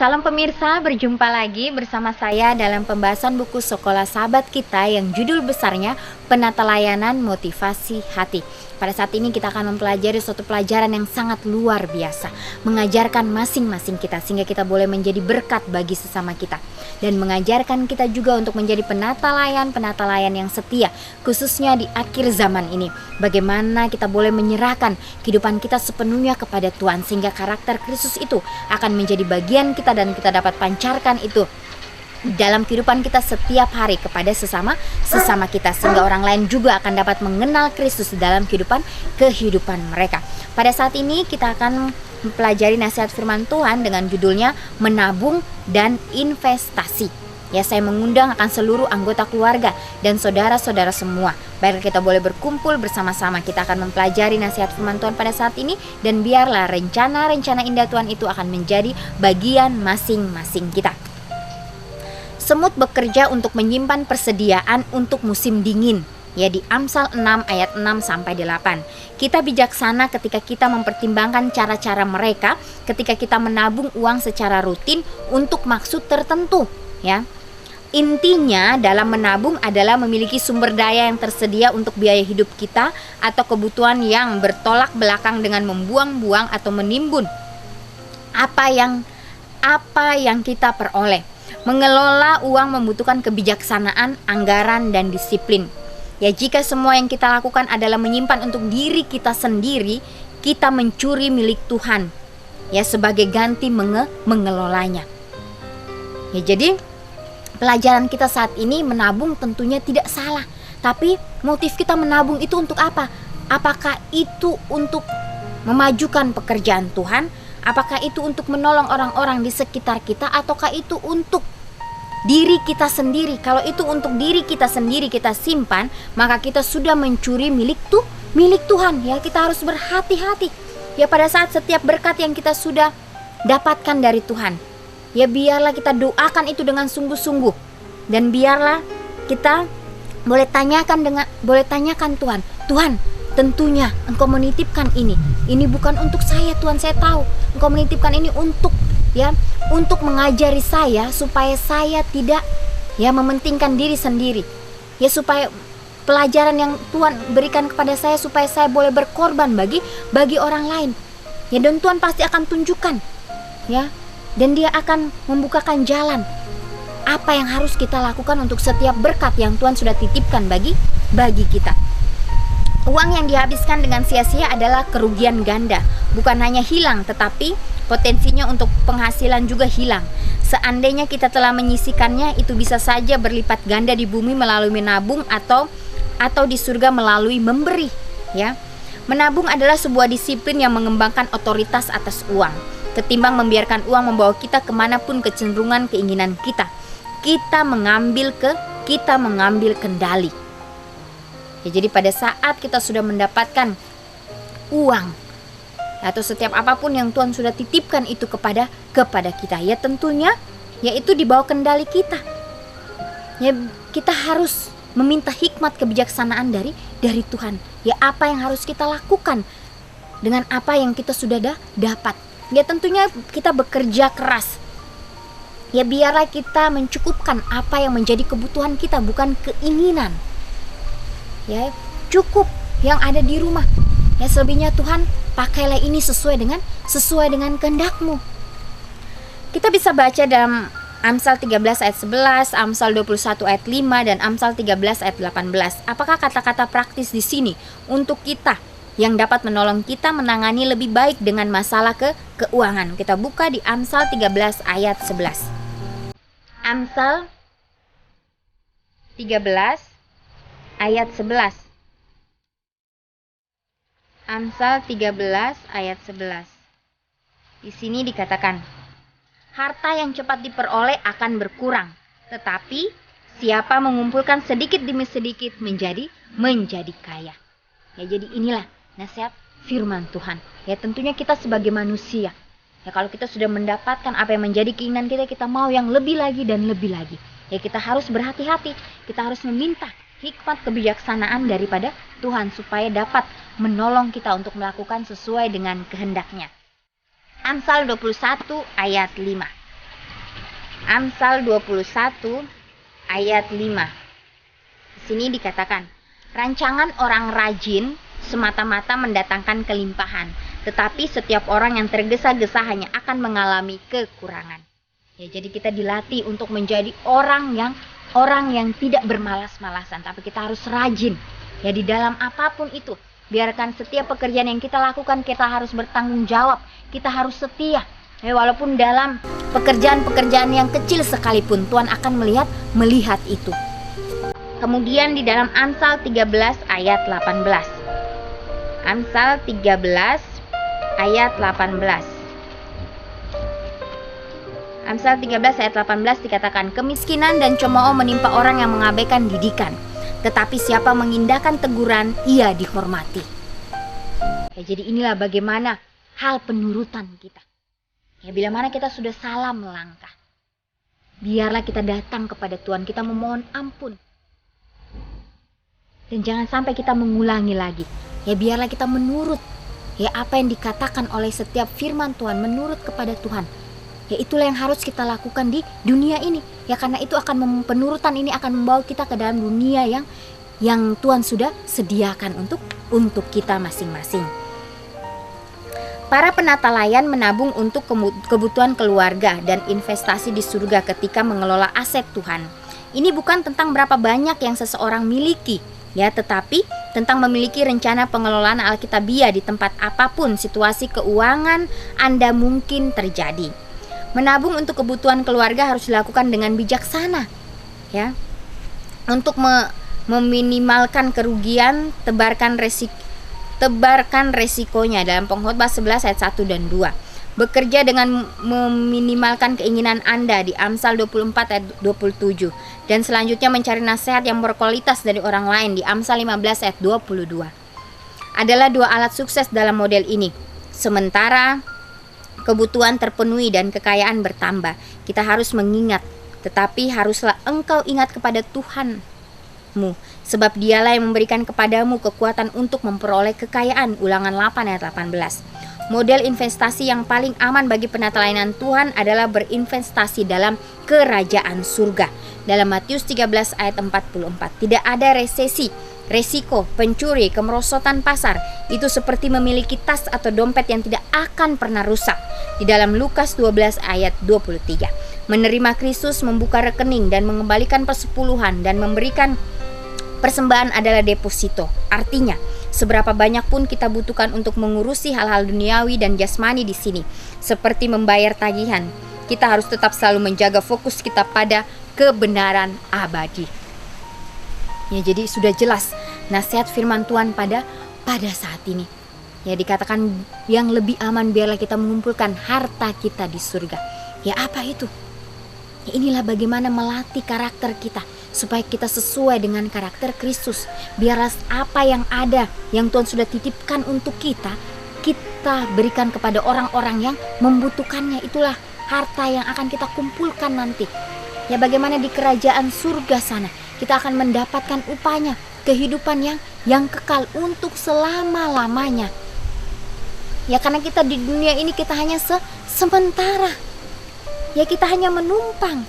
Salam pemirsa, berjumpa lagi bersama saya dalam pembahasan buku Sekolah Sahabat Kita yang judul besarnya Penata Layanan Motivasi Hati. Pada saat ini kita akan mempelajari suatu pelajaran yang sangat luar biasa, mengajarkan masing-masing kita sehingga kita boleh menjadi berkat bagi sesama kita, dan mengajarkan kita juga untuk menjadi penata layan yang setia, khususnya di akhir zaman ini. Bagaimana kita boleh menyerahkan kehidupan kita sepenuhnya kepada Tuhan sehingga karakter Kristus itu akan menjadi bagian kita dan kita dapat pancarkan itu dalam kehidupan kita setiap hari kepada sesama kita, sehingga orang lain juga akan dapat mengenal Kristus dalam kehidupan mereka. Pada saat ini kita akan mempelajari nasihat firman Tuhan dengan judulnya Menabung dan Investasi. Ya, saya mengundang akan seluruh anggota keluarga dan saudara-saudara semua. Baiklah, kita boleh berkumpul bersama-sama. Kita akan mempelajari nasihat firman Tuhan pada saat ini, dan biarlah rencana-rencana indah Tuhan itu akan menjadi bagian masing-masing kita. Semut bekerja untuk menyimpan persediaan untuk musim dingin. Ya, di Amsal 6 ayat 6 sampai 8. Kita bijaksana ketika kita mempertimbangkan cara-cara mereka ketika kita menabung uang secara rutin untuk maksud tertentu, ya. Intinya dalam menabung adalah memiliki sumber daya yang tersedia untuk biaya hidup kita atau kebutuhan yang bertolak belakang dengan membuang-buang atau menimbun apa yang kita peroleh. Mengelola uang membutuhkan kebijaksanaan, anggaran, dan disiplin. Ya, jika semua yang kita lakukan adalah menyimpan untuk diri kita sendiri, kita mencuri milik Tuhan, ya, sebagai ganti mengelolanya. Ya, jadi pelajaran kita saat ini menabung tentunya tidak salah, tapi motif kita menabung itu untuk apa? Apakah itu untuk memajukan pekerjaan Tuhan? Apakah itu untuk menolong orang-orang di sekitar kita, ataukah itu untuk diri kita sendiri? Kalau itu untuk diri kita sendiri kita simpan, maka kita sudah mencuri milik Tuhan. Ya, kita harus berhati-hati. Ya, pada saat setiap berkat yang kita sudah dapatkan dari Tuhan, ya biarlah kita doakan itu dengan sungguh-sungguh, dan biarlah kita boleh tanyakan Tuhan, tentunya Engkau menitipkan ini bukan untuk saya, Tuhan, saya tahu Engkau menitipkan ini untuk mengajari saya supaya saya tidak mementingkan diri sendiri, ya, supaya pelajaran yang Tuhan berikan kepada saya supaya saya boleh berkorban bagi orang lain, ya, dan Tuhan pasti akan tunjukkan, ya, dan Dia akan membukakan jalan apa yang harus kita lakukan untuk setiap berkat yang Tuhan sudah titipkan bagi kita. Uang yang dihabiskan dengan sia-sia adalah kerugian ganda. Bukan hanya hilang, tetapi potensinya untuk penghasilan juga hilang. Seandainya kita telah menyisikannya, itu bisa saja berlipat ganda di bumi melalui menabung atau di surga melalui memberi, ya. Menabung adalah sebuah disiplin yang mengembangkan otoritas atas uang. Ketimbang membiarkan uang membawa kita kemanapun kecenderungan keinginan kita, kita mengambil kendali. Ya, jadi pada saat kita sudah mendapatkan uang atau setiap apapun yang Tuhan sudah titipkan itu kepada kita, ya tentunya yaitu di bawah kendali kita. Ya, kita harus meminta hikmat kebijaksanaan dari Tuhan. Ya, apa yang harus kita lakukan dengan apa yang kita sudah dapat. Ya, tentunya kita bekerja keras. Ya, biarlah kita mencukupkan apa yang menjadi kebutuhan kita, bukan keinginan. Ya, cukup yang ada di rumah. Ya, selebihnya Tuhan, pakailah ini sesuai dengan kehendak-Mu. Kita bisa baca dalam Amsal 13 ayat 11, Amsal 21 ayat 5, dan Amsal 13 ayat 18. Apakah kata-kata praktis di sini untuk kita yang dapat menolong kita menangani lebih baik dengan masalah keuangan? Kita buka di Amsal 13 ayat 11. Amsal 13 ayat 11. Amsal 13 ayat 11. Di sini dikatakan, harta yang cepat diperoleh akan berkurang, tetapi siapa mengumpulkan sedikit demi sedikit menjadi kaya. Ya, jadi inilah nasihat firman Tuhan. Ya, tentunya kita sebagai manusia, ya, kalau kita sudah mendapatkan apa yang menjadi keinginan kita, kita mau yang lebih lagi dan lebih lagi. Ya, kita harus berhati-hati. Kita harus meminta hikmat kebijaksanaan daripada Tuhan supaya dapat menolong kita untuk melakukan sesuai dengan kehendak-Nya. Amsal 21 ayat 5. Amsal 21 ayat 5. Di sini dikatakan, rancangan orang rajin semata-mata mendatangkan kelimpahan, tetapi setiap orang yang tergesa-gesa hanya akan mengalami kekurangan. Ya, jadi kita dilatih untuk menjadi orang yang tidak bermalas-malasan, tapi kita harus rajin. Ya, di dalam apapun itu, biarkan setiap pekerjaan yang kita lakukan, kita harus bertanggung jawab, kita harus setia. Ya, walaupun dalam pekerjaan-pekerjaan yang kecil sekalipun, Tuhan akan melihat itu. Kemudian di dalam Amsal 13 ayat 18. Amsal 13 ayat 18. Amsal 13 ayat 18 dikatakan, kemiskinan dan cemooh menimpa orang yang mengabaikan didikan, tetapi siapa mengindahkan teguran, ia dihormati. Ya, jadi inilah bagaimana hal penurutan kita. Ya, bila mana kita sudah salah melangkah, biarlah kita datang kepada Tuhan, kita memohon ampun. Dan jangan sampai kita mengulangi lagi. Ya, biarlah kita menurut ya apa yang dikatakan oleh setiap firman Tuhan, menurut kepada Tuhan. Ya, itulah yang harus kita lakukan di dunia ini. Ya, karena itu penurutan ini akan membawa kita ke dalam dunia yang Tuhan sudah sediakan untuk kita masing-masing. Para penata layan menabung untuk kebutuhan keluarga dan investasi di surga ketika mengelola aset Tuhan. Ini bukan tentang berapa banyak yang seseorang miliki, ya, tetapi tentang memiliki rencana pengelolaan alkitabiah di tempat apapun situasi keuangan Anda mungkin terjadi. Menabung untuk kebutuhan keluarga harus dilakukan dengan bijaksana, ya. Untuk meminimalkan kerugian, tebarkan resikonya dalam Pengkhotbah 11 ayat 1 dan 2. Bekerja dengan meminimalkan keinginan Anda di Amsal 24 ayat 27. Dan selanjutnya mencari nasihat yang berkualitas dari orang lain di Amsal 15 ayat 22. Adalah dua alat sukses dalam model ini. Sementara kebutuhan terpenuhi dan kekayaan bertambah, kita harus mengingat, tetapi haruslah engkau ingat kepada Tuhanmu, sebab dialah yang memberikan kepadamu kekuatan untuk memperoleh kekayaan. Ulangan 8 ayat 18. Model investasi yang paling aman bagi penata layanan Tuhan adalah berinvestasi dalam kerajaan surga. Dalam Matius 13 ayat 44, tidak ada resiko, pencuri, kemerosotan pasar. Itu seperti memiliki tas atau dompet yang tidak akan pernah rusak. Di dalam Lukas 12 ayat 23, menerima Kristus, membuka rekening dan mengembalikan persepuluhan dan memberikan persembahan adalah deposito. Artinya, seberapa banyak pun kita butuhkan untuk mengurusi hal-hal duniawi dan jasmani di sini, seperti membayar tagihan, kita harus tetap selalu menjaga fokus kita pada kebenaran abadi. Ya, jadi sudah jelas nasihat firman Tuhan pada saat ini. Ya, dikatakan yang lebih aman biarlah kita mengumpulkan harta kita di surga. Ya, apa itu? Ya, inilah bagaimana melatih karakter kita supaya kita sesuai dengan karakter Kristus. Biarlah apa yang ada, yang Tuhan sudah titipkan untuk kita berikan kepada orang-orang yang membutuhkannya. Itulah harta yang akan kita kumpulkan nanti. Ya, bagaimana di kerajaan surga sana kita akan mendapatkan upahnya, kehidupan yang kekal untuk selama-lamanya. Ya, karena kita di dunia ini kita hanya sementara. Ya, kita hanya menumpang.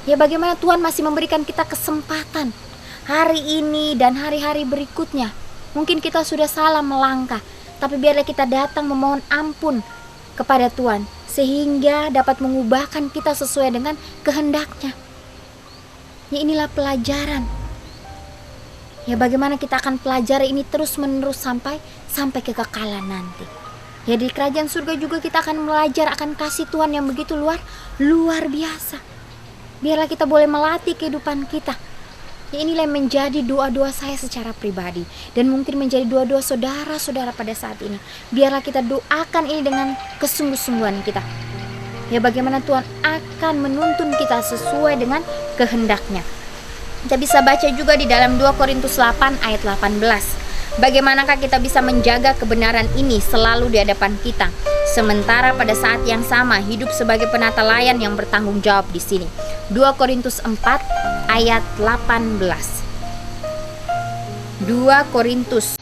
Ya, bagaimana Tuhan masih memberikan kita kesempatan hari ini dan hari-hari berikutnya. Mungkin kita sudah salah melangkah, tapi biarlah kita datang memohon ampun kepada Tuhan, sehingga dapat mengubahkan kita sesuai dengan kehendaknya. Ya, inilah pelajaran. Ya, bagaimana kita akan pelajari ini terus-menerus sampai kekekalan nanti. Ya, di kerajaan surga juga kita akan belajar akan kasih Tuhan yang begitu luar biasa. Biarlah kita boleh melatih kehidupan kita. Ya, inilah yang menjadi doa-doa saya secara pribadi, dan mungkin menjadi doa-doa saudara-saudara pada saat ini. Biarlah kita doakan ini dengan kesungguh-sungguhan kita. Ya, bagaimana Tuhan akan menuntun kita sesuai dengan kehendaknya. Kita bisa baca juga di dalam 2 Korintus 8 ayat 18. Bagaimanakah kita bisa menjaga kebenaran ini selalu di hadapan kita, sementara pada saat yang sama hidup sebagai penata layan yang bertanggung jawab di sini. 2 Korintus 4 ayat 18. 2 Korintus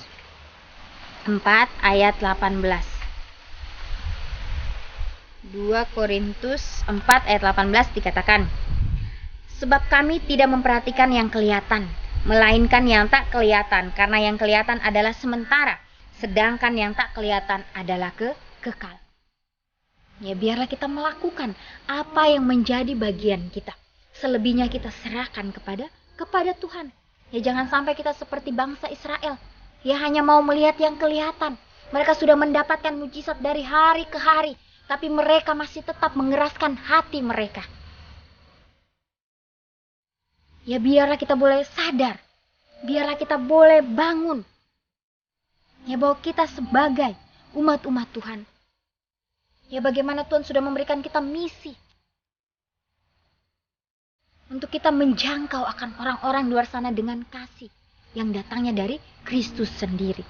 4 ayat 18. 2 2 Korintus 4 ayat 18 dikatakan, sebab kami tidak memperhatikan yang kelihatan, melainkan yang tak kelihatan, karena yang kelihatan adalah sementara, sedangkan yang tak kelihatan adalah kekal. Ya, biarlah kita melakukan apa yang menjadi bagian kita. Selebihnya kita serahkan kepada Tuhan. Ya, jangan sampai kita seperti bangsa Israel. Ya, hanya mau melihat yang kelihatan. Mereka sudah mendapatkan mujizat dari hari ke hari, tapi mereka masih tetap mengeraskan hati mereka. Ya, biarlah kita boleh sadar. Biarlah kita boleh bangun. Ya, bahwa kita sebagai umat-umat Tuhan, ya, bagaimana Tuhan sudah memberikan kita misi untuk kita menjangkau akan orang-orang di luar sana dengan kasih yang datangnya dari Kristus sendiri.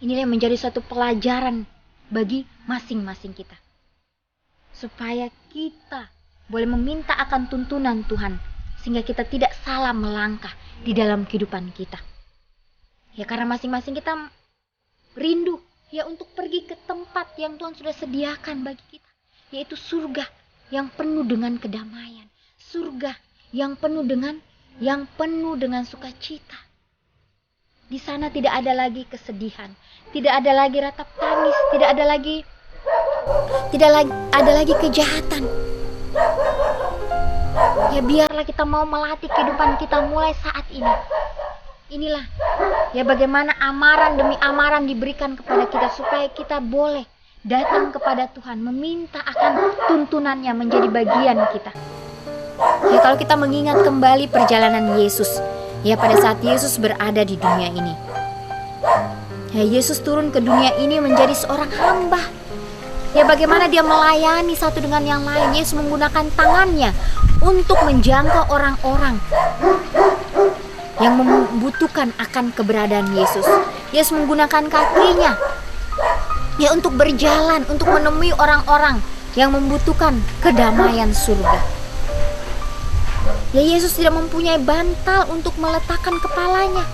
Inilah yang menjadi suatu pelajaran bagi masing-masing kita, supaya kita boleh meminta akan tuntunan Tuhan, sehingga kita tidak salah melangkah di dalam kehidupan kita. Ya, karena masing-masing kita rindu ya untuk pergi ke tempat yang Tuhan sudah sediakan bagi kita, yaitu surga yang penuh dengan kedamaian, surga yang penuh dengan sukacita. Di sana tidak ada lagi kesedihan, tidak ada lagi ratap tangis, tidak ada lagi kejahatan. Ya, biarlah kita mau melatih kehidupan kita mulai saat ini. Inilah ya bagaimana amaran demi amaran diberikan kepada kita, supaya kita boleh datang kepada Tuhan, meminta akan tuntunannya menjadi bagian kita. Ya, kalau kita mengingat kembali perjalanan Yesus, ya pada saat Yesus berada di dunia ini, ya Yesus turun ke dunia ini menjadi seorang hamba. Ya, bagaimana dia melayani satu dengan yang lain. Yesus menggunakan tangannya untuk menjangkau orang-orang yang membutuhkan akan keberadaan Yesus. Yesus menggunakan kakinya ya untuk berjalan, untuk menemui orang-orang yang membutuhkan kedamaian surga. Ya, Yesus tidak mempunyai bantal untuk meletakkan kepalanya.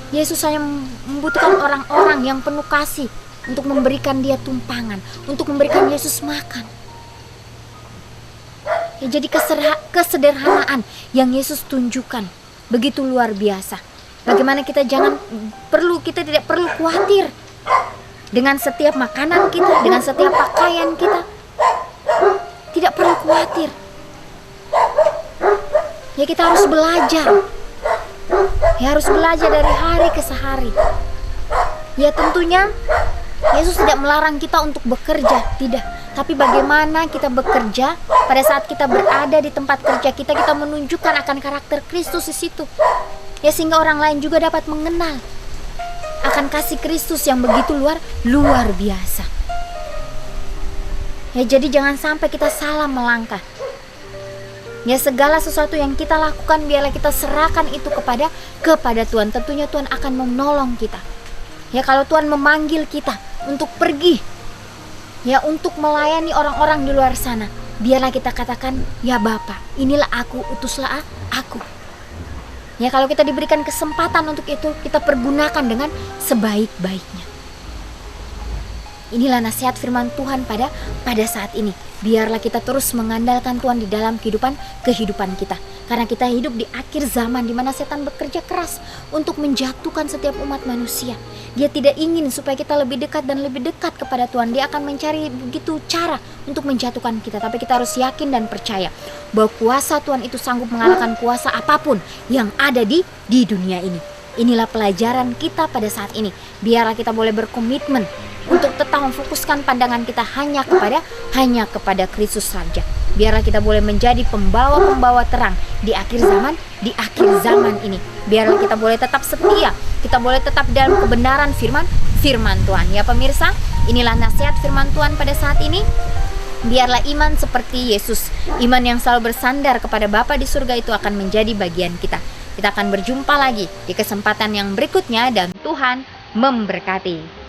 Yesus hanya membutuhkan orang-orang yang penuh kasih untuk memberikan dia tumpangan, untuk memberikan Yesus makan. Ya, jadi kesederhanaan yang Yesus tunjukkan begitu luar biasa. Bagaimana kita tidak perlu khawatir dengan setiap makanan kita, dengan setiap pakaian kita. Tidak perlu khawatir. Ya, kita harus belajar. Ya, harus belajar dari hari ke hari. Ya, tentunya Yesus tidak melarang kita untuk bekerja, tidak. Tapi bagaimana kita bekerja pada saat kita berada di tempat kerja kita, kita menunjukkan akan karakter Kristus di situ. Ya, sehingga orang lain juga dapat mengenal akan kasih Kristus yang begitu luar biasa. Ya, jadi jangan sampai kita salah melangkah. Ya, segala sesuatu yang kita lakukan biarlah kita serahkan itu kepada Tuhan. Tentunya Tuhan akan menolong kita. Ya, kalau Tuhan memanggil kita untuk pergi, ya untuk melayani orang-orang di luar sana, biarlah kita katakan, ya Bapa, inilah aku, utuslah aku. Ya, kalau kita diberikan kesempatan untuk itu, kita pergunakan dengan sebaik-baiknya. Inilah nasihat firman Tuhan pada saat ini. Biarlah kita terus mengandalkan Tuhan di dalam kehidupan kita. Karena kita hidup di akhir zaman di mana setan bekerja keras untuk menjatuhkan setiap umat manusia. Dia tidak ingin supaya kita lebih dekat dan lebih dekat kepada Tuhan. Dia akan mencari begitu cara untuk menjatuhkan kita. Tapi kita harus yakin dan percaya bahwa kuasa Tuhan itu sanggup mengalahkan kuasa apapun yang ada di dunia ini. Inilah pelajaran kita pada saat ini. Biarlah kita boleh berkomitmen untuk tetap memfokuskan pandangan kita hanya kepada Kristus saja. Biarlah kita boleh menjadi pembawa-pembawa terang di akhir zaman ini. Biarlah kita boleh tetap setia, kita boleh tetap dalam kebenaran firman Tuhan. Ya pemirsa, inilah nasihat firman Tuhan pada saat ini. Biarlah iman seperti Yesus, iman yang selalu bersandar kepada Bapa di surga itu akan menjadi bagian kita. Kita akan berjumpa lagi di kesempatan yang berikutnya dan Tuhan memberkati.